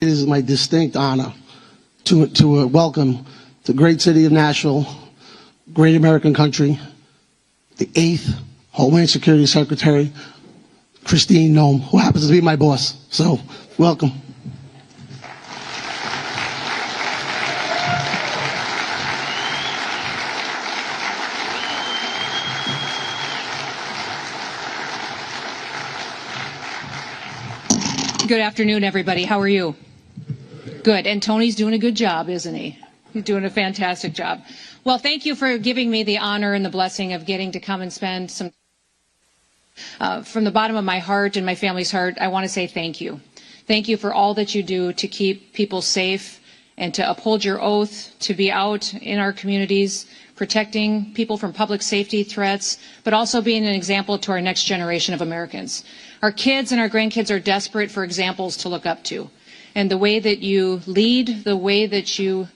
It is my distinct honor to welcome the great city of Nashville, great American country, the 8th Homeland Security Secretary, Christine Noem, who happens to be my boss. So, welcome. Good afternoon, everybody. How are you? Good. And Tony's doing a good job, isn't he? He's doing a fantastic job. Well, thank you for giving me the honor and the blessing of getting to come and spend some from the bottom of my heart and my family's heart, I want to say thank you. Thank you for all that you do to keep people safe and to uphold your oath to be out in our communities, protecting people from public safety threats, but also being an example to our next generation of Americans. Our kids and our grandkids are desperate for examples to look up to. And the way that you lead, the way that you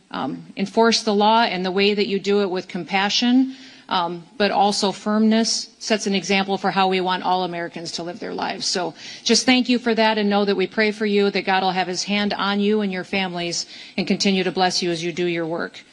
enforce the law, and the way that you do it with compassion, but also firmness, sets an example for how we want all Americans to live their lives. So just thank you for that, and know that we pray for you, that God will have his hand on you and your families and continue to bless you as you do your work.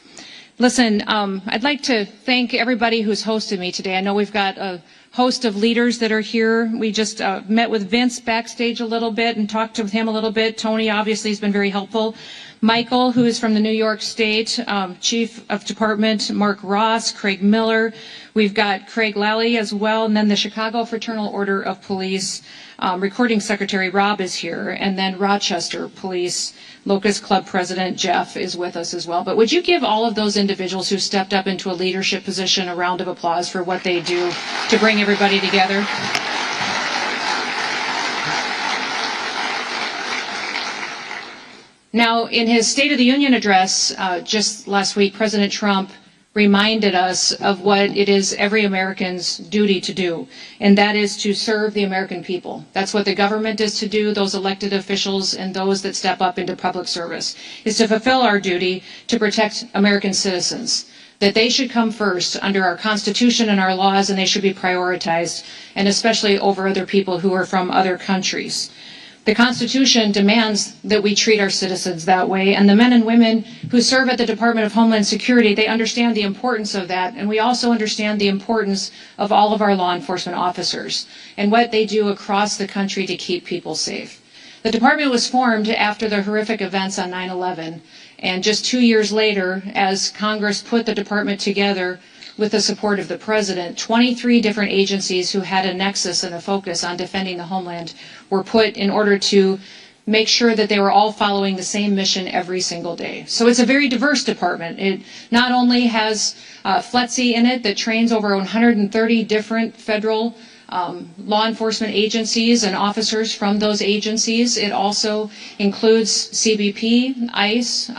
Listen, I'd like to thank everybody who's hosted me today. I know we've got a host of leaders that are here. We just met with Vince backstage a little bit and talked to him a little bit. Tony obviously has been very helpful. Michael, who is from the New York State Chief of Department, Mark Ross, Craig Miller. We've got Craig Lally as well, and then the Chicago Fraternal Order of Police Recording Secretary Rob is here, and then Rochester Police Locust Club President Jeff is with us as well. But would you give all of those individuals who stepped up into a leadership position a round of applause for what they do to bring everybody together? Now, in his State of the Union address just last week, President Trump reminded us of what it is every American's duty to do, and that is to serve the American people. That's what the government is to do, those elected officials and those that step up into public service, is to fulfill our duty to protect American citizens, that they should come first under our Constitution and our laws, and they should be prioritized, and especially over other people who are from other countries. The Constitution demands that we treat our citizens that way, and the men and women who serve at the Department of Homeland Security, they understand the importance of that, and we also understand the importance of all of our law enforcement officers and what they do across the country to keep people safe. The department was formed after the horrific events on 9/11, and just 2 years later, as Congress put the department together with the support of the president, 23 different agencies who had a nexus and a focus on defending the homeland were put in order to make sure that they were all following the same mission every single day. So it's a very diverse department. It not only has FLETC in it that trains over 130 different federal law enforcement agencies and officers from those agencies. It also includes CBP, ICE,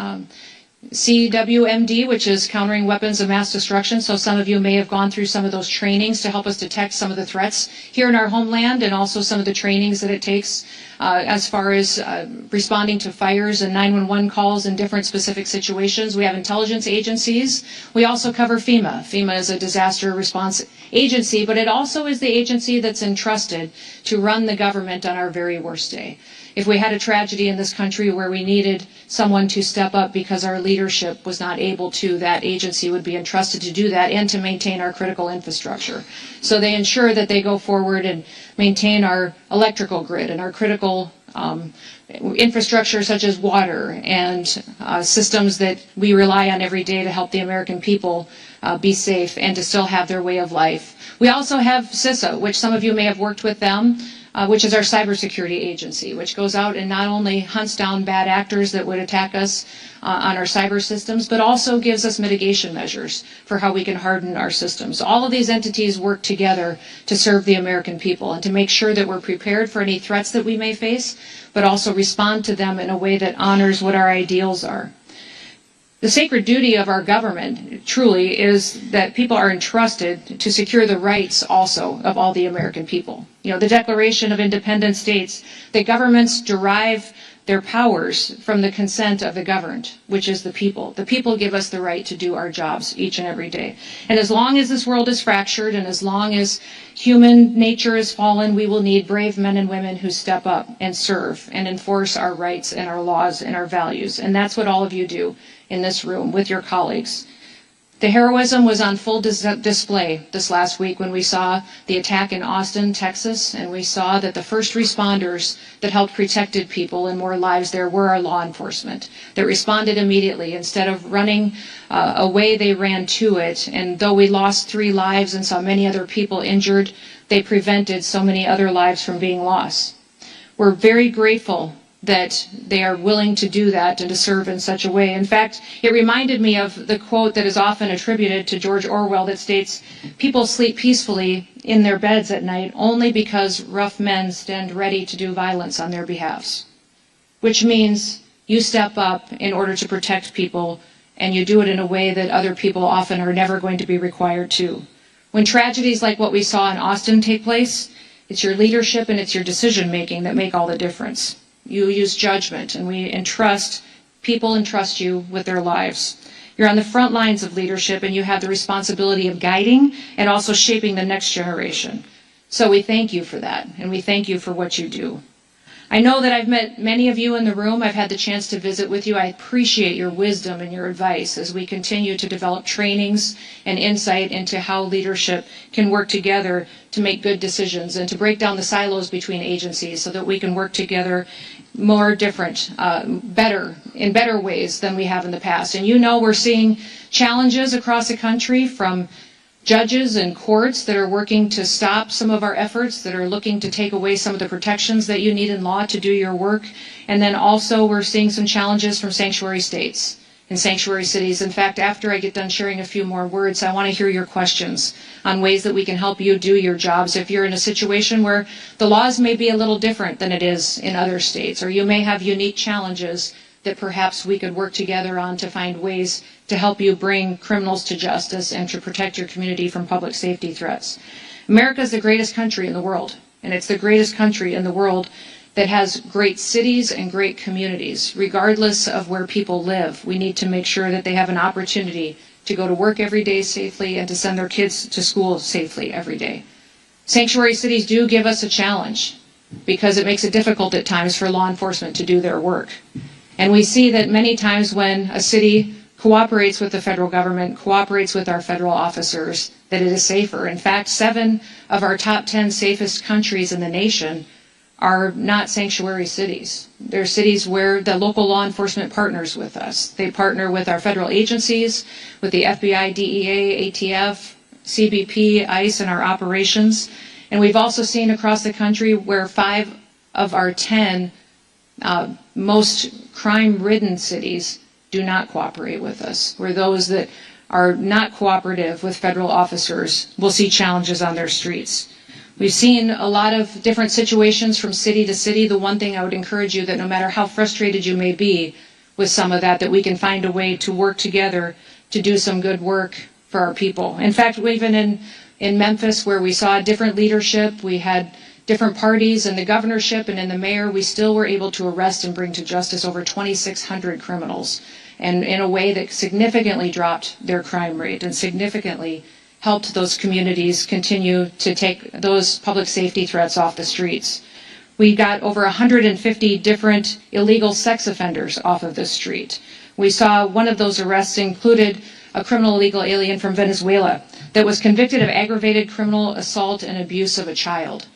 CWMD, which is Countering Weapons of Mass Destruction. So some of you may have gone through some of those trainings to help us detect some of the threats here in our homeland, and also some of the trainings that it takes as far as responding to fires and 911 calls in different specific situations. We have intelligence agencies. We also cover FEMA. FEMA is a disaster response agency, but it also is the agency that's entrusted to run the government on our very worst day. If we had a tragedy in this country where we needed someone to step up because our leadership was not able to, that agency would be entrusted to do that and to maintain our critical infrastructure. So they ensure that they go forward and maintain our electrical grid and our critical infrastructure such as water and systems that we rely on every day to help the American people be safe and to still have their way of life. We also have CISA, which some of you may have worked with them, which is our cybersecurity agency, which goes out and not only hunts down bad actors that would attack us on our cyber systems, but also gives us mitigation measures for how we can harden our systems. All of these entities work together to serve the American people and to make sure that we're prepared for any threats that we may face, but also respond to them in a way that honors what our ideals are. The sacred duty of our government, truly, is that people are entrusted to secure the rights also of all the American people. You know, the Declaration of Independent states that governments derive their powers from the consent of the governed, which is the people. The people give us the right to do our jobs each and every day. And as long as this world is fractured and as long as human nature is fallen, we will need brave men and women who step up and serve and enforce our rights and our laws and our values. And that's what all of you do in this room with your colleagues. The heroism was on full display this last week when we saw the attack in Austin, Texas, and we saw that the first responders that helped protected people and more lives there were our law enforcement that responded immediately. Instead of running away, they ran to it. And though we lost 3 lives and saw many other people injured, they prevented so many other lives from being lost. We're very grateful that they are willing to do that and to serve in such a way. In fact, it reminded me of the quote that is often attributed to George Orwell that states, "People sleep peacefully in their beds at night only because rough men stand ready to do violence on their behalves." Which means you step up in order to protect people, and you do it in a way that other people often are never going to be required to. When tragedies like what we saw in Austin take place, it's your leadership and it's your decision making that make all the difference. You use judgment, and people entrust you with their lives. You're on the front lines of leadership, and you have the responsibility of guiding and also shaping the next generation. So we thank you for that, and we thank you for what you do. I know that I've met many of you in the room. I've had the chance to visit with you. I appreciate your wisdom and your advice as we continue to develop trainings and insight into how leadership can work together to make good decisions and to break down the silos between agencies so that we can work together more different, in better ways than we have in the past. And you know we're seeing challenges across the country from judges and courts that are working to stop some of our efforts, that are looking to take away some of the protections that you need in law to do your work. And then also we're seeing some challenges from sanctuary states and sanctuary cities. In fact, after I get done sharing a few more words, I want to hear your questions on ways that we can help you do your jobs. If you're in a situation where the laws may be a little different than it is in other states, or you may have unique challenges that perhaps we could work together on to find ways to help you bring criminals to justice and to protect your community from public safety threats. America is the greatest country in the world, and it's the greatest country in the world that has great cities and great communities. Regardless of where people live, we need to make sure that they have an opportunity to go to work every day safely and to send their kids to school safely every day. Sanctuary cities do give us a challenge because it makes it difficult at times for law enforcement to do their work. And we see that many times when a city cooperates with the federal government, cooperates with our federal officers, that it is safer. In fact, 7 of our top 10 safest countries in the nation are not sanctuary cities. They're cities where the local law enforcement partners with us. They partner with our federal agencies, with the FBI, DEA, ATF, CBP, ICE, and our operations. And we've also seen across the country where 5 of our 10 most crime-ridden cities do not cooperate with us, where those that are not cooperative with federal officers will see challenges on their streets. We've seen a lot of different situations from city to city. The one thing I would encourage you that no matter how frustrated you may be with some of that we can find a way to work together to do some good work for our people. In fact, even in Memphis, where we saw different leadership, we had different parties in the governorship and in the mayor, we still were able to arrest and bring to justice over 2,600 criminals, and in a way that significantly dropped their crime rate and significantly helped those communities continue to take those public safety threats off the streets. We got over 150 different illegal sex offenders off of the street. We saw one of those arrests included a criminal illegal alien from Venezuela that was convicted of aggravated criminal assault and abuse of a child.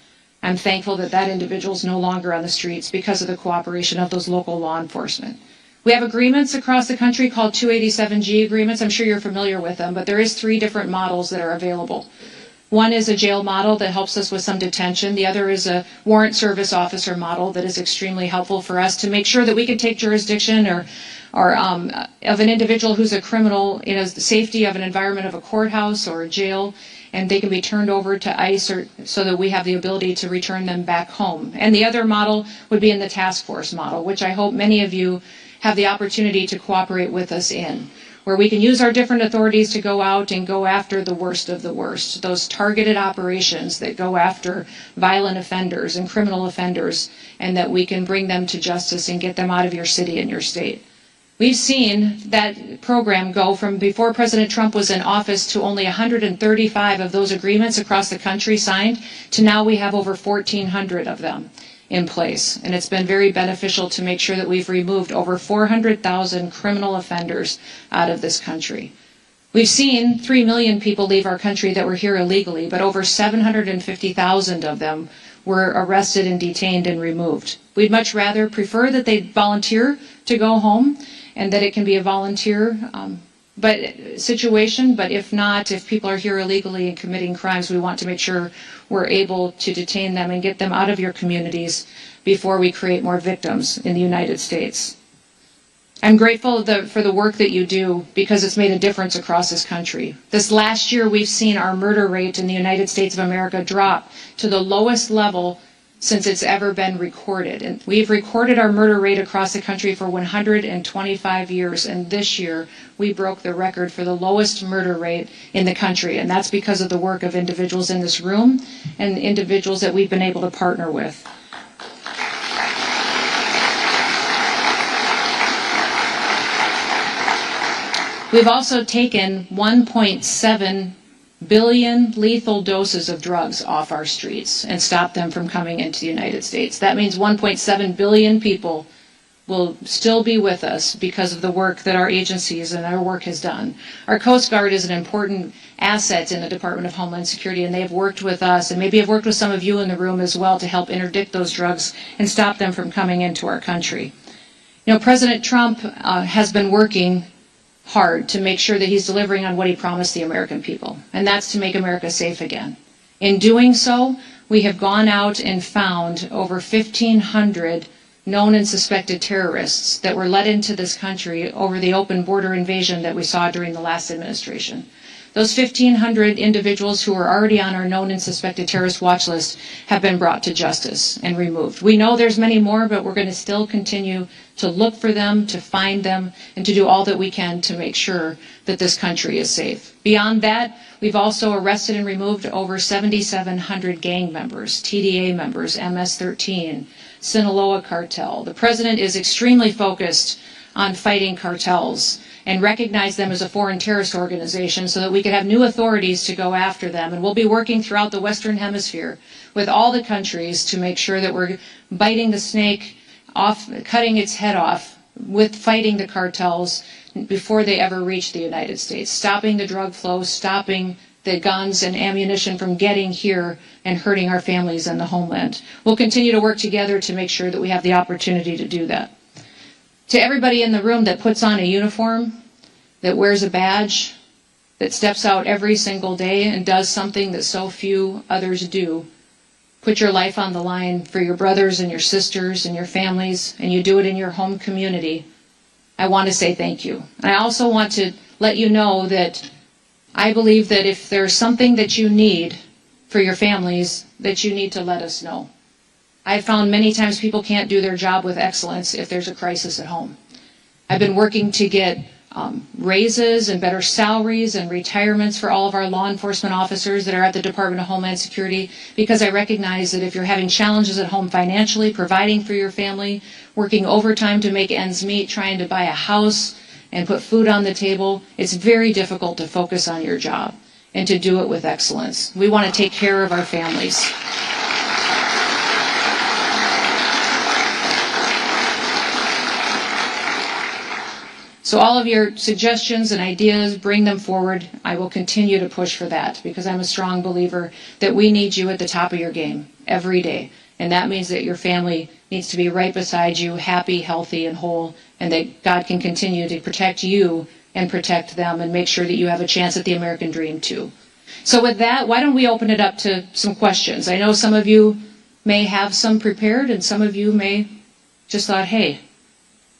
I'm thankful that that individual is no longer on the streets because of the cooperation of those local law enforcement. We have agreements across the country called 287G agreements. I'm sure you're familiar with them, but there is 3 different models that are available. One is a jail model that helps us with some detention. The other is a warrant service officer model that is extremely helpful for us to make sure that we can take jurisdiction or of an individual who's a criminal in the safety of an environment of a courthouse or a jail, and they can be turned over to ICE so that we have the ability to return them back home. And the other model would be in the task force model, which I hope many of you have the opportunity to cooperate with us in. where we can use our different authorities to go out and go after the worst of the worst, those targeted operations that go after violent offenders and criminal offenders, and that we can bring them to justice and get them out of your city and your state. We've seen that program go from before President Trump was in office to only 135 of those agreements across the country signed, to now we have over 1,400 of them in place. And it's been very beneficial to make sure that we've removed over 400,000 criminal offenders out of this country. We've seen 3 million people leave our country that were here illegally, but over 750,000 of them were arrested and detained and removed. We'd much rather prefer that they volunteer to go home, and that it can be a volunteer situation, but if not, if people are here illegally and committing crimes, we want to make sure we're able to detain them and get them out of your communities before we create more victims in the United States. I'm grateful for the work that you do, because it's made a difference across this country. This last year, we've seen our murder rate in the United States of America drop to the lowest level since it's ever been recorded. And we've recorded our murder rate across the country for 125 years, and this year we broke the record for the lowest murder rate in the country, and that's because of the work of individuals in this room and individuals that we've been able to partner with. We've also taken 1.7 billion lethal doses of drugs off our streets and stopped them from coming into the United States. That means 1.7 billion people will still be with us because of the work that our agencies and our work has done. Our Coast Guard is an important asset in the Department of Homeland Security, and they've worked with us, and maybe have worked with some of you in the room as well, to help interdict those drugs and stop them from coming into our country. You know, President Trump has been working hard to make sure that he's delivering on what he promised the American people, and that's to make America safe again. In doing so, we have gone out and found over 1,500 known and suspected terrorists that were let into this country over the open border invasion that we saw during the last administration. Those 1,500 individuals who are already on our known and suspected terrorist watch list have been brought to justice and removed. We know there's many more, but we're going to still continue to look for them, to find them, and to do all that we can to make sure that this country is safe. Beyond that, we've also arrested and removed over 7,700 gang members, TDA members, MS-13, Sinaloa cartel. The president is extremely focused on fighting cartels and recognize them as a foreign terrorist organization so that we can have new authorities to go after them. And we'll be working throughout the Western Hemisphere with all the countries to make sure that we're biting the snake off, cutting its head off, with fighting the cartels before they ever reach the United States, stopping the drug flow, stopping the guns and ammunition from getting here and hurting our families and the homeland. We'll continue to work together to make sure that we have the opportunity to do that. To everybody in the room that puts on a uniform, that wears a badge, that steps out every single day and does something that so few others do, put your life on the line for your brothers and your sisters and your families, and you do it in your home community, I want to say thank you. And I also want to let you know that I believe that if there's something that you need for your families, that you need to let us know. I've found many times people can't do their job with excellence if there's a crisis at home. I've been working to get raises and better salaries and retirements for all of our law enforcement officers that are at the Department of Homeland Security, because I recognize that if you're having challenges at home financially, providing for your family, working overtime to make ends meet, trying to buy a house and put food on the table, it's very difficult to focus on your job and to do it with excellence. We want to take care of our families. So all of your suggestions and ideas, bring them forward. I will continue to push for that, because I'm a strong believer that we need you at the top of your game every day. And that means that your family needs to be right beside you, happy, healthy, and whole, and that God can continue to protect you and protect them and make sure that you have a chance at the American dream too. So with that, why don't we open it up to some questions? I know some of you may have some prepared, and some of you may just thought, hey,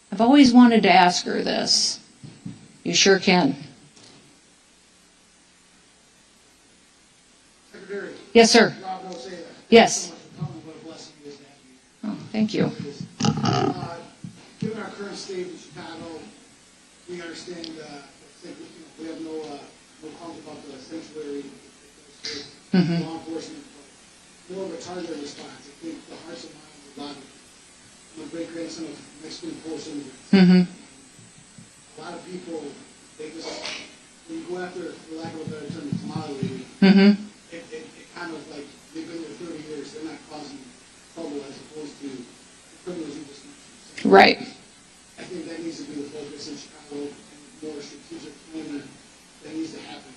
I've always wanted to ask her this. You sure can. Secretary. Yes, sir. Rob will say that. Yes. Thank you so much for coming. What a blessing it is to have you. Oh, thank you. Given our current state in Chicago, we understand the we have no comment about the sanctuary, law enforcement, more of a targeted response. I think the hearts and minds of a lot of, I'm a great grandson of Mexican Polish immigrants. A lot of people, they just, when you go after, for lack of a better term, the commodity, it kind of like, they've been there 30 years, they're not causing trouble as opposed to the criminals you just mentioned. Right. I think that needs to be the focus in Chicago, and more strategic planning that needs to happen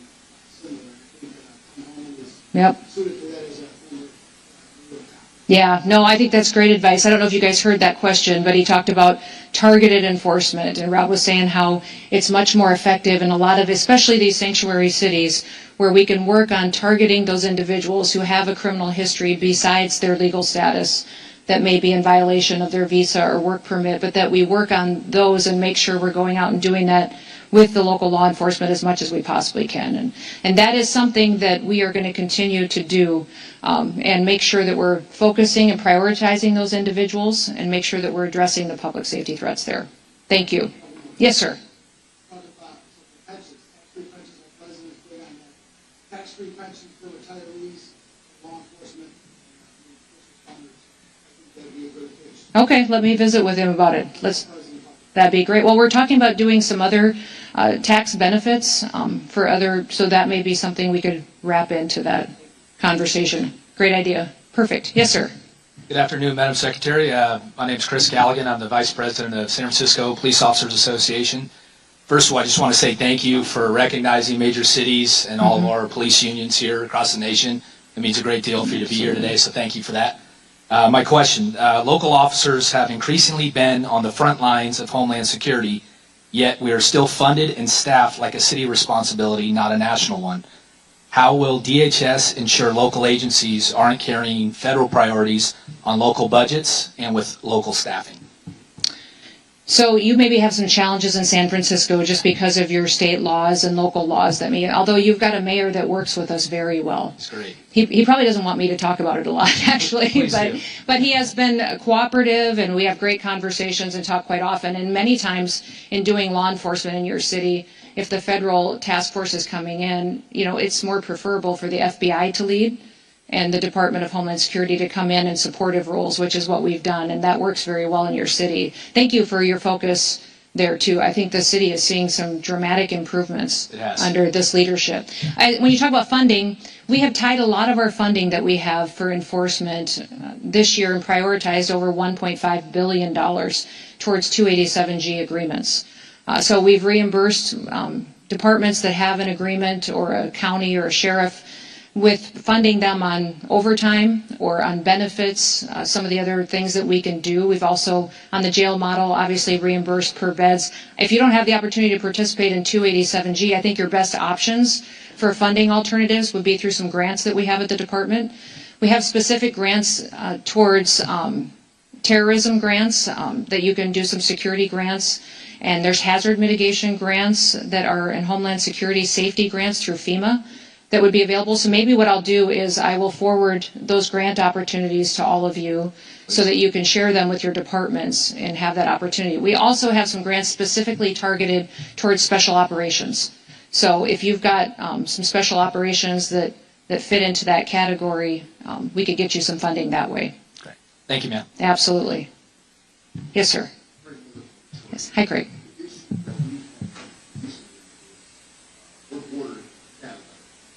similar. I think Tom Holland is suited for that as a former New York cop. Yeah, no, I think that's great advice. I don't know if you guys heard that question, but he talked about targeted enforcement, and Rob was saying how it's much more effective in a lot of, especially these sanctuary cities, where we can work on targeting those individuals who have a criminal history besides their legal status that may be in violation of their visa or work permit, but that we work on those and make sure we're going out and doing that with the local law enforcement as much as we possibly can. And that is something that we are going to continue to do and make sure that we're focusing and prioritizing those individuals and make sure that we're addressing the public safety threats there. Thank you. Yes, sir. Tax-free pensions for retirees, law enforcement, and first responders. I think that'd be a good pitch. Okay, let me visit with him about it. That'd be great. Well, we're talking about doing some other tax benefits for other, so that may be something we could wrap into that conversation. Great idea. Perfect. Yes, sir. Good afternoon, Madam Secretary. My name is Chris Galligan. I'm the Vice President of San Francisco Police Officers Association. First of all, I just want to say thank you for recognizing major cities and all of our police unions here across the nation. It means a great deal for you to be here today, so thank you for that. My question, local officers have increasingly been on the front lines of Homeland Security, yet we are still funded and staffed like a city responsibility, not a national one. How will DHS ensure local agencies aren't carrying federal priorities on local budgets and with local staffing? So you maybe have some challenges in San Francisco just because of your state laws and local laws that may, although you've got a mayor that works with us very well. That's great. He probably doesn't want me to talk about it a lot, actually, but he has been cooperative, and we have great conversations and talk quite often. And many times in doing law enforcement in your city, if the federal task force is coming in, you know, it's more preferable for the FBI to lead and the Department of Homeland Security to come in supportive roles, which is what we've done, and that works very well in your city. Thank you for your focus there, too. I think the city is seeing some dramatic improvements under this leadership. When you talk about funding, we have tied a lot of our funding that we have for enforcement this year and prioritized over $1.5 billion towards 287G agreements. So we've reimbursed departments that have an agreement, or a county or a sheriff, with funding them on overtime or on benefits, some of the other things that we can do. We've also, on the jail model, obviously reimbursed per beds. If you don't have the opportunity to participate in 287G, I think your best options for funding alternatives would be through some grants that we have at the department. We have specific grants towards terrorism grants that you can do, some security grants, and there's hazard mitigation grants that are in Homeland Security safety grants through FEMA that would be available. So maybe what I'll do is I will forward those grant opportunities to all of you so that you can share them with your departments and have that opportunity. We also have some grants specifically targeted towards special operations. So if you've got some special operations that fit into that category, we could get you some funding that way. Great. Thank you, ma'am. Absolutely. Yes, sir. Yes. Hi, Craig.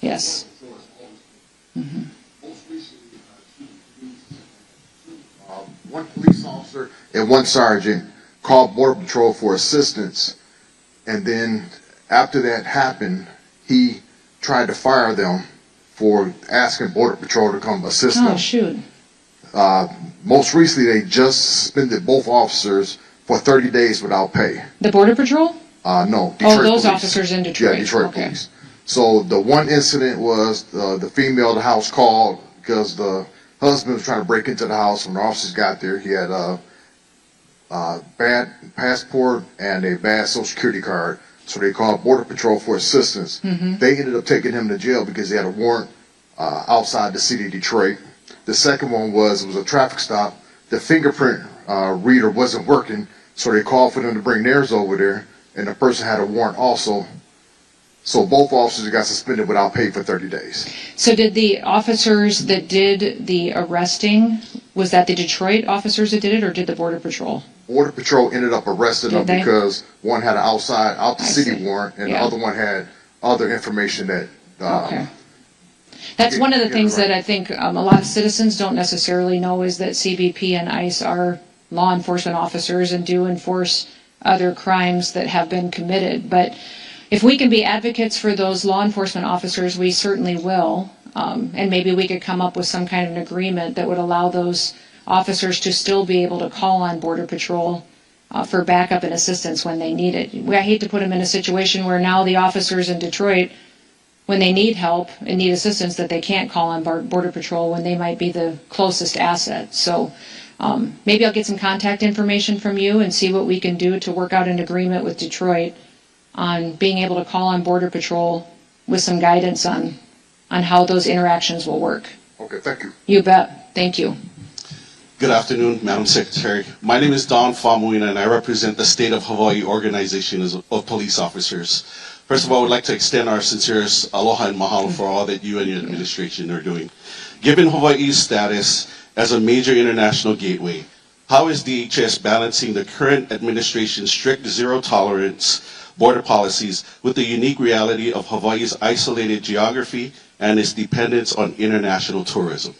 Yes. One police officer and one sergeant called Border Patrol for assistance, and then after that happened, he tried to fire them for asking Border Patrol to come assist them. Oh, shoot. Most recently, they just suspended both officers for 30 days without pay. The Border Patrol? No, Detroit those police. officers in Detroit. Yeah, Detroit Okay. police. So the one incident was the female of the house called because the husband was trying to break into the house. When the officers got there, he had a bad passport and a bad Social Security card. So they called Border Patrol for assistance. They ended up taking him to jail because he had a warrant outside the city of Detroit. The second one was a traffic stop. The fingerprint reader wasn't working, so they called for them to bring theirs over there, and the person had a warrant also. So both officers got suspended without pay for 30 days. So did the officers that did the arresting, was that the Detroit officers that did it, or did the Border Patrol? Border Patrol ended up arresting them they? because one had an out the city see. warrant, and Yeah. the other one had other information that. Okay. That's one of the things that I think a lot of citizens don't necessarily know, is that CBP and ICE are law enforcement officers and do enforce other crimes that have been committed. But if we can be advocates for those law enforcement officers, we certainly will. And maybe we could come up with some kind of an agreement that would allow those officers to still be able to call on Border Patrol for backup and assistance when they need it. I hate to put them in a situation where now the officers in Detroit, when they need help and need assistance, that they can't call on Border Patrol when they might be the closest asset. So maybe I'll get some contact information from you and see what we can do to work out an agreement with Detroit on being able to call on Border Patrol with some guidance on how those interactions will work. Okay, thank you. You bet. Thank you. Good afternoon, Madam Secretary. My name is Don Famuina, and I represent the State of Hawaii Organization of Police Officers. First of all, I would like to extend our sincerest aloha and mahalo for all that you and your administration are doing. Given Hawaii's status as a major international gateway, how is DHS balancing the current administration's strict zero-tolerance border policies with the unique reality of Hawaii's isolated geography and its dependence on international tourism?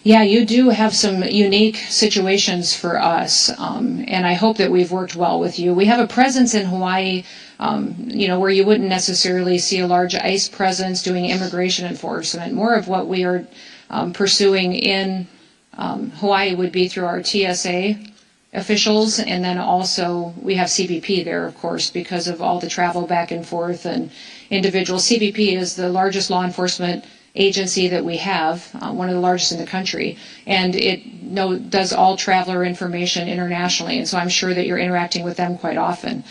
Yeah, you do have some unique situations for us, and I hope that we've worked well with you. We have a presence in Hawaii, where you wouldn't necessarily see a large ICE presence doing immigration enforcement. More of what we are pursuing in Hawaii would be through our TSA officials, and then also we have CBP there, of course, because of all the travel back and forth and individuals. CBP is the largest law enforcement agency that we have, one of the largest in the country, and it does all traveler information internationally, and so I'm sure that you're interacting with them quite often.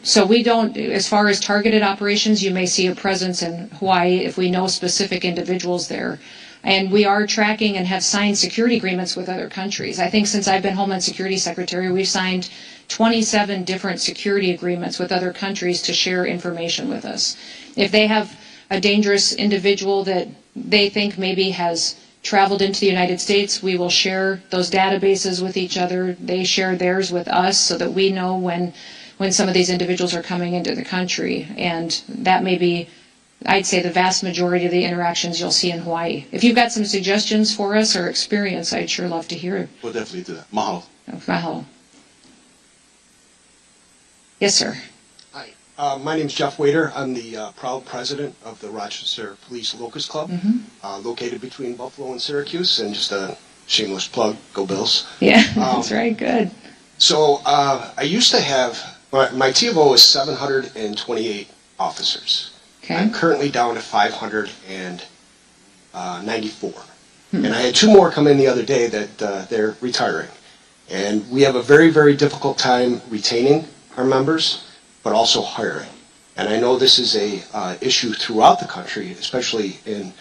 So we don't, as far as targeted operations, you may see a presence in Hawaii if we know specific individuals there. And we are tracking and have signed security agreements with other countries. I think since I've been Homeland Security Secretary, we've signed 27 different security agreements with other countries to share information with us. If they have a dangerous individual that they think maybe has traveled into the United States, we will share those databases with each other. They share theirs with us so that we know when some of these individuals are coming into the country. And that may be, I'd say, the vast majority of the interactions you'll see in Hawaii. If you've got some suggestions for us or experience, I'd sure love to hear it. We'll definitely do that. Mahalo. Mahalo. Yes, sir. Hi, my name is Jeff Wader. I'm the proud president of the Rochester Police Locust Club, located between Buffalo and Syracuse, and just a shameless plug, go Bills. Yeah, that's right, good. So I used to have, my T of O is 728 officers. Okay. I'm currently down to 594. And I had two more come in the other day that they're retiring. And we have a very, very difficult time retaining our members, but also hiring. And I know this is a issue throughout the country, especially in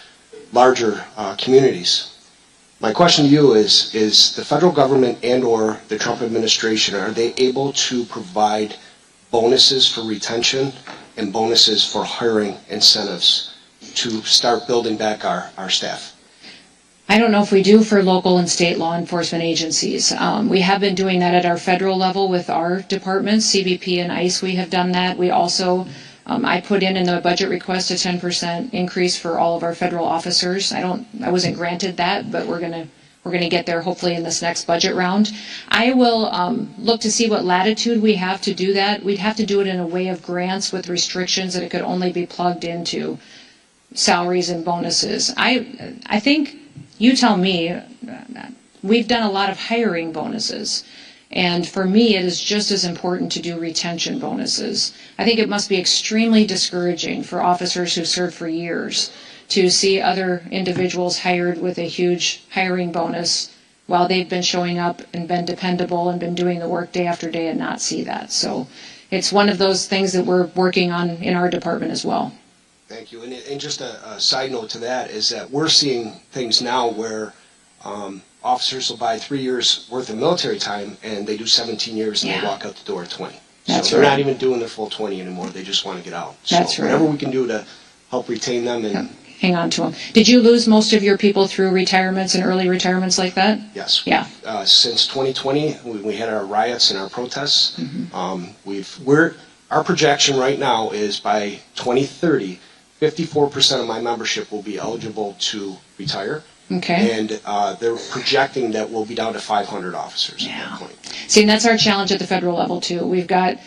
larger communities. My question to you is the federal government and or the Trump administration, are they able to provide bonuses for retention and bonuses for hiring incentives to start building back our staff? I don't know if we do for local and state law enforcement agencies. We have been doing that at our federal level with our departments, CBP and ICE. We have done that. We also, I put in the budget request a 10% increase for all of our federal officers. I wasn't granted that, but we're gonna get there hopefully in this next budget round. I will look to see what latitude we have to do that. We'd have to do it in a way of grants with restrictions that it could only be plugged into salaries and bonuses. I think, you tell me, we've done a lot of hiring bonuses. And for me, it is just as important to do retention bonuses. I think it must be extremely discouraging for officers who served for years to see other individuals hired with a huge hiring bonus while they've been showing up and been dependable and been doing the work day after day and not see that. So it's one of those things that we're working on in our department as well. Thank you. And just a side note to that is that we're seeing things now where officers will buy 3 years worth of military time and they do 17 years and they walk out the door at 20. That's So they're right. not even doing their full 20 anymore. They just want to get out. That's So right. whatever we can do to help retain them and Hang on to them. Did you lose most of your people through retirements and early retirements like that? yes. Yeah. Since 2020, we had our riots and our protests. Mm-hmm. Our projection right now is by 2030, 54% of my membership will be eligible to retire. Okay. And they're projecting that we'll be down to 500 officers at that point. See, and that's our challenge at the federal level too. We've got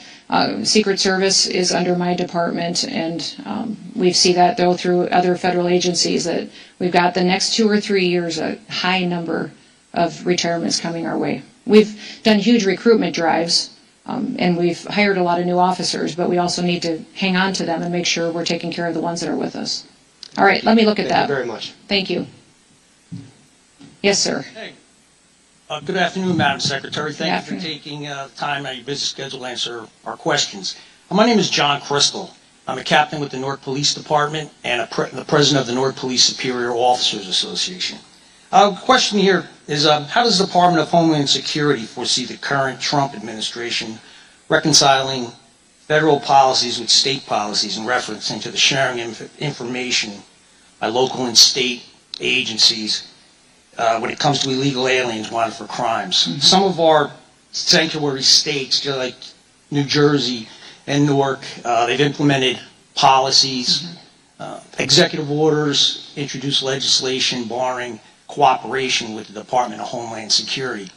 Secret Service is under my department, and we see that though through other federal agencies that we've got the next 2 or 3 years a high number of retirements coming our way. We've done huge recruitment drives, and we've hired a lot of new officers, but we also need to hang on to them and make sure we're taking care of the ones that are with us. All right, let me look at that. Thank you very much. Thank you. Yes, sir. Hey. Good afternoon, Madam Secretary. Thank you afternoon. for taking time out of your busy schedule to answer our questions. My name is John Crystal. I'm a captain with the Newark Police Department and the president of the Newark Police Superior Officers Association. The question here is, how does the Department of Homeland Security foresee the current Trump administration reconciling federal policies with state policies in reference to the sharing of information by local and state agencies when it comes to illegal aliens wanted for crimes? Mm-hmm. Some of our sanctuary states, just like New Jersey and Newark, they've implemented policies, executive orders, introduced legislation barring cooperation with the Department of Homeland Security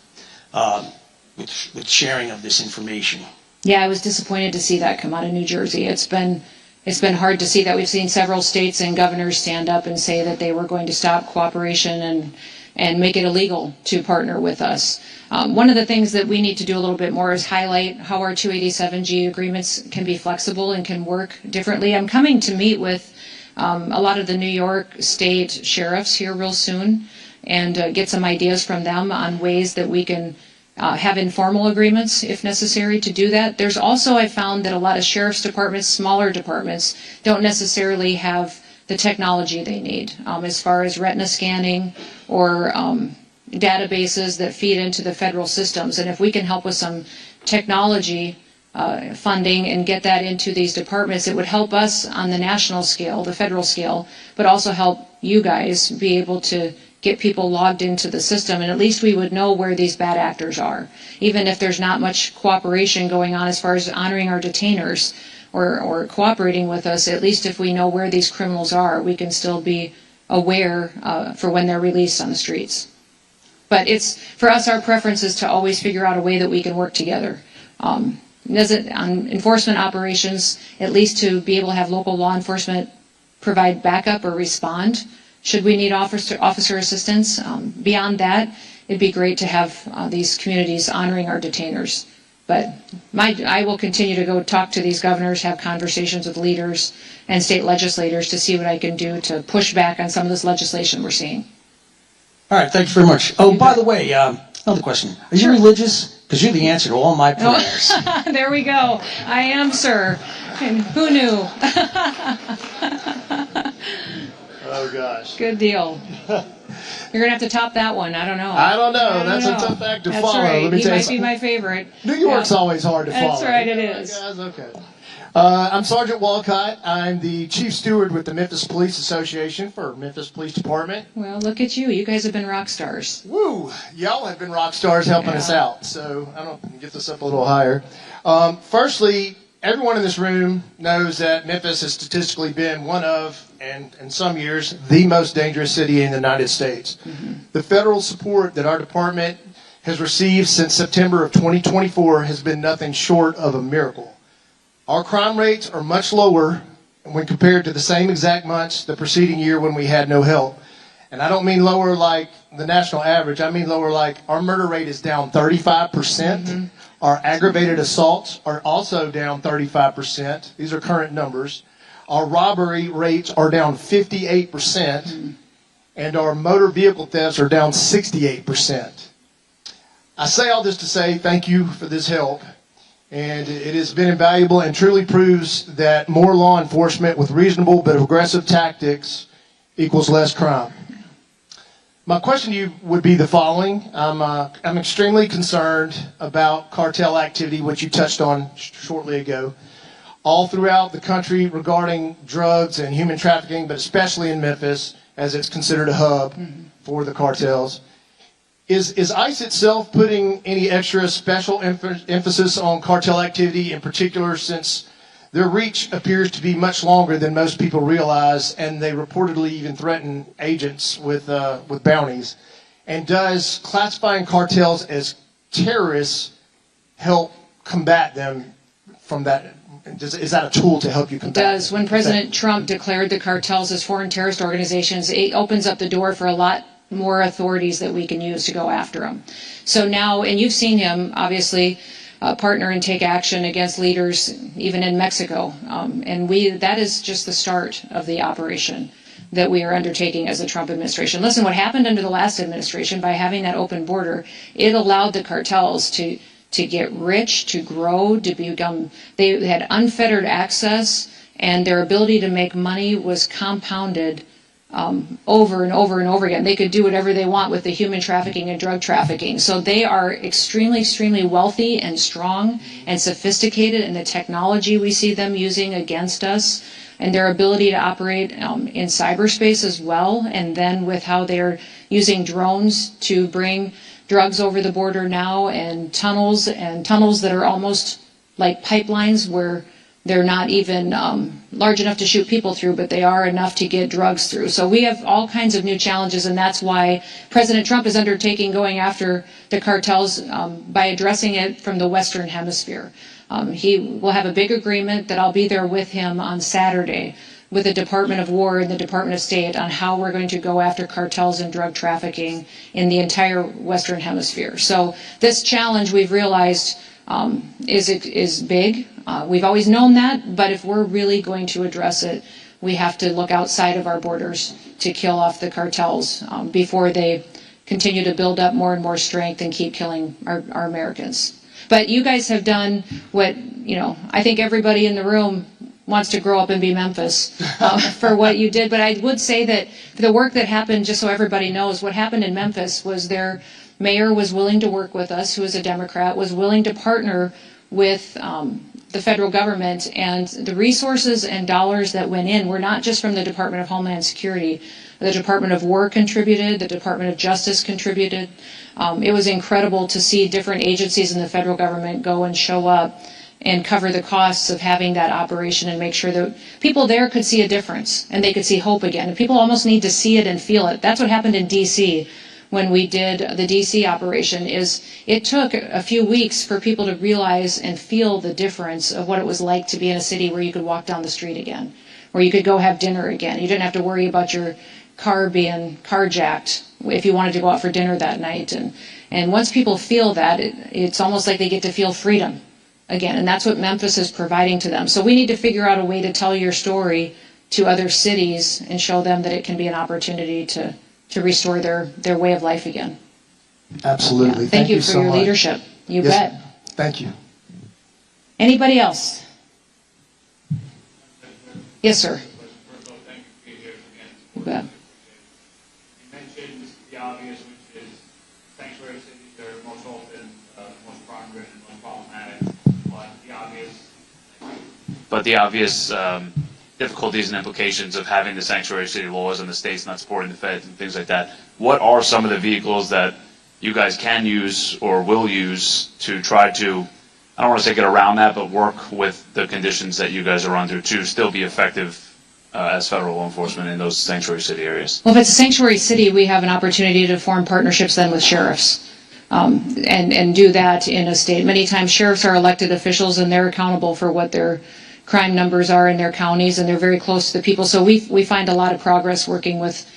with sharing of this information. Yeah, I was disappointed to see that come out of New Jersey. It's been hard to see that. We've seen several states and governors stand up and say that they were going to stop cooperation and make it illegal to partner with us. One of the things that we need to do a little bit more is highlight how our 287G agreements can be flexible and can work differently. I'm coming to meet with a lot of the New York State sheriffs here real soon and get some ideas from them on ways that we can have informal agreements if necessary to do that. There's also, I found that a lot of sheriff's departments, smaller departments, don't necessarily have the technology they need as far as retina scanning or databases that feed into the federal systems. And if we can help with some technology funding and get that into these departments, it would help us on the national scale, the federal scale, but also help you guys be able to get people logged into the system, and at least we would know where these bad actors are. Even if there's not much cooperation going on as far as honoring our detainers or cooperating with us, at least if we know where these criminals are, we can still be aware for when they're released on the streets. But it's, for us, our preference is to always figure out a way that we can work together. On enforcement operations, at least to be able to have local law enforcement provide backup or respond should we need officer assistance. Beyond that, it'd be great to have these communities honoring our detainers. But I will continue to go talk to these governors, have conversations with leaders and state legislators to see what I can do to push back on some of this legislation we're seeing. All right, thanks very much. Oh, by the way, another question. Are you religious? Because you're the answer to all my prayers. There we go. I am, sir. And who knew? Oh, gosh. Good deal. You're going to have to top that one. I don't know. I don't know. That's a tough act to follow. Right. Let me He tell you might be something. my favorite. New York's Yeah. always hard to follow. That's right, it You know, is. Guys, okay. I'm Sergeant Walcott. I'm the Chief Steward with the Memphis Police Association for Memphis Police Department. Well, look at you. You guys have been rock stars. Woo! Y'all have been rock stars helping us out. So I don't get this up a little higher. Firstly, everyone in this room knows that Memphis has statistically been one of, and in some years, the most dangerous city in the United States. The federal support that our department has received since September of 2024 has been nothing short of a miracle. Our crime rates are much lower when compared to the same exact months the preceding year when we had no help. And I don't mean lower like the national average. I mean lower like our murder rate is down 35%. Our aggravated assaults are also down 35%. These are current numbers. Our robbery rates are down 58%. And our motor vehicle thefts are down 68%. I say all this to say thank you for this help. And it has been invaluable and truly proves that more law enforcement with reasonable but aggressive tactics equals less crime. My question to you would be the following. I'm extremely concerned about cartel activity, which you touched on shortly ago, all throughout the country regarding drugs and human trafficking, but especially in Memphis, as it's considered a hub for the cartels. Is ICE itself putting any extra special emphasis on cartel activity, in particular since their reach appears to be much longer than most people realize, and they reportedly even threaten agents with bounties? And does classifying cartels as terrorists help combat them from that? Is that a tool to help you combat them? Does. When President Trump declared the cartels as foreign terrorist organizations, it opens up the door for a lot more authorities that we can use to go after them. So now, and you've seen him, obviously, partner and take action against leaders even in Mexico. And that is just the start of the operation that we are undertaking as the Trump administration. Listen, what happened under the last administration, by having that open border, it allowed the cartels to get rich, to grow, to become, they had unfettered access, and their ability to make money was compounded over and over and over again. They could do whatever they want with the human trafficking and drug trafficking. So they are extremely, extremely wealthy and strong and sophisticated in the technology we see them using against us, and their ability to operate in cyberspace as well, and then with how they're using drones to bring drugs over the border now, and tunnels that are almost like pipelines where they're not even large enough to shoot people through, but they are enough to get drugs through. So we have all kinds of new challenges, and that's why President Trump is undertaking going after the cartels by addressing it from the Western Hemisphere. He will have a big agreement that I'll be there with him on Saturday with the Department of War and the Department of State on how we're going to go after cartels and drug trafficking in the entire Western Hemisphere. So this challenge, we've realized, is big. We've always known that, but if we're really going to address it, we have to look outside of our borders to kill off the cartels before they continue to build up more and more strength and keep killing our Americans. But you guys have done what, I think everybody in the room wants to grow up and be Memphis for what you did. But I would say that the work that happened, just so everybody knows, what happened in Memphis was their mayor was willing to work with us, who is a Democrat, was willing to partner with the federal government, and the resources and dollars that went in were not just from the Department of Homeland Security. The Department of War contributed, the Department of Justice contributed. It was incredible to see different agencies in the federal government go and show up and cover the costs of having that operation and make sure that people there could see a difference and they could see hope again. And people almost need to see it and feel it. That's what happened in D.C. when we did the D.C. operation. Is it took a few weeks for people to realize and feel the difference of what it was like to be in a city where you could walk down the street again, where you could go have dinner again. You didn't have to worry about your car being carjacked if you wanted to go out for dinner that night. And once people feel that, it's almost like they get to feel freedom again, and that's what Memphis is providing to them. So we need to figure out a way to tell your story to other cities and show them that it can be an opportunity to restore their way of life again. Absolutely. Yeah. Thank you for so your much. leadership. You Yes, bet. Thank you. Anybody else? Yes, sir. You bet. You mentioned the obvious, which is sanctuary cities are most often most private and most problematic, but the obvious difficulties and implications of having the sanctuary city laws and the states not supporting the feds and things like that. What are some of the vehicles that you guys can use or will use to try to, I don't want to say get around that, but work with the conditions that you guys are under to still be effective as federal law enforcement in those sanctuary city areas? Well, if it's a sanctuary city, we have an opportunity to form partnerships then with sheriffs and do that in a state. Many times sheriffs are elected officials and they're accountable for what their crime numbers are in their counties, and they're very close to the people. So we find a lot of progress working with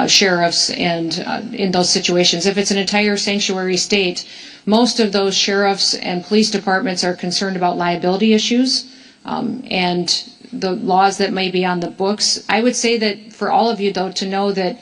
sheriffs and in those situations. If it's an entire sanctuary state, most of those sheriffs and police departments are concerned about liability issues and the laws that may be on the books. I would say that for all of you, though, to know that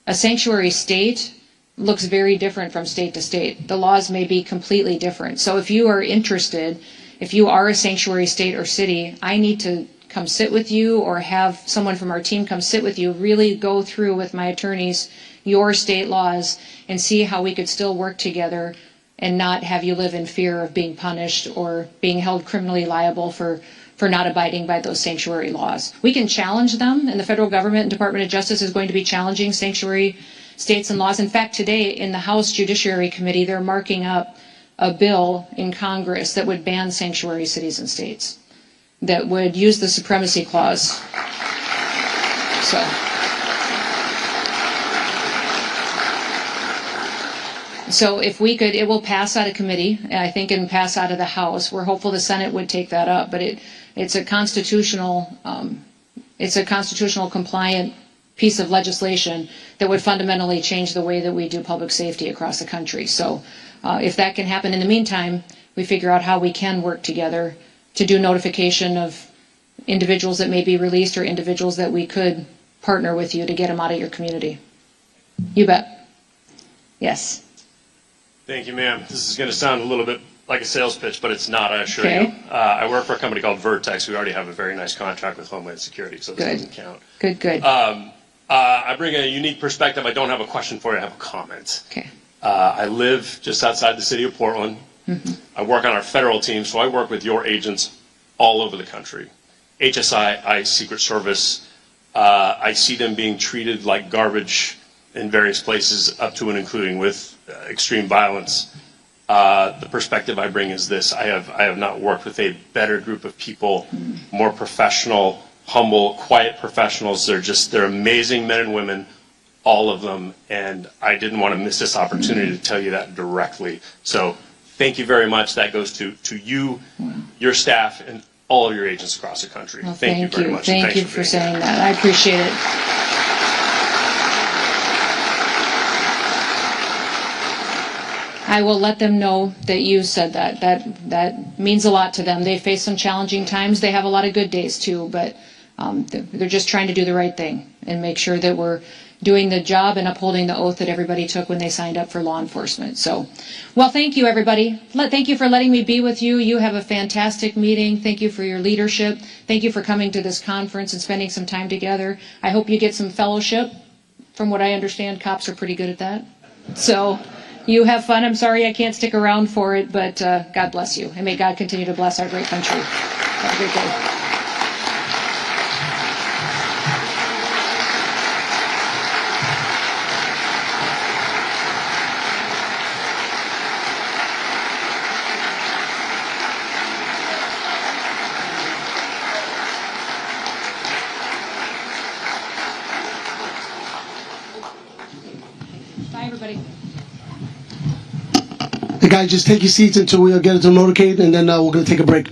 a sanctuary state looks very different from state to state. The laws may be completely different. So if you are interested, if you are a sanctuary state or city, I need to come sit with you or have someone from our team come sit with you, really go through with my attorneys your state laws and see how we could still work together and not have you live in fear of being punished or being held criminally liable for not abiding by those sanctuary laws. We can challenge them, and the federal government and Department of Justice is going to be challenging sanctuary states and laws. In fact, today in the House Judiciary Committee, they're marking up a bill in Congress that would ban sanctuary cities and states, that would use the supremacy clause. So if we could, it will pass out of committee, I think, and pass out of the House. We're hopeful the Senate would take that up, but it's a constitutional compliant piece of legislation that would fundamentally change the way that we do public safety across the country. So if that can happen in the meantime, we figure out how we can work together to do notification of individuals that may be released or individuals that we could partner with you to get them out of your community. You bet. Yes. Thank you, ma'am. This is going to sound a little bit like a sales pitch, but it's not, I assure you. I work for a company called Vertex. We already have a very nice contract with Homeland Security, so this doesn't count. Good. I bring a unique perspective. I don't have a question for you. I have a comment. Okay. I live just outside the city of Portland. I work on our federal team, so I work with your agents all over the country. HSI, ICE, Secret Service. I see them being treated like garbage in various places, up to and including with extreme violence. The perspective I bring is this: I have not worked with a better group of people, more professional, humble, quiet professionals. They're amazing men and women, all of them, and I didn't want to miss this opportunity to tell you that directly. So thank you very much. That goes to you, your staff, and all of your agents across the country. Well, thank you very much. Thank you for saying that. I appreciate it. I will let them know that you said that. That means a lot to them. They face some challenging times. They have a lot of good days too, but they're just trying to do the right thing and make sure that we're doing the job and upholding the oath that everybody took when they signed up for law enforcement. So, well, thank you, everybody. Thank you for letting me be with you. You have a fantastic meeting. Thank you for your leadership. Thank you for coming to this conference and spending some time together. I hope you get some fellowship. From what I understand, cops are pretty good at that. So you have fun. I'm sorry I can't stick around for it, but God bless you. And may God continue to bless our great country. Have a great day. Bye, everybody. Hey guys, just take your seats until we get it to motorcade, and then we're going to take a break.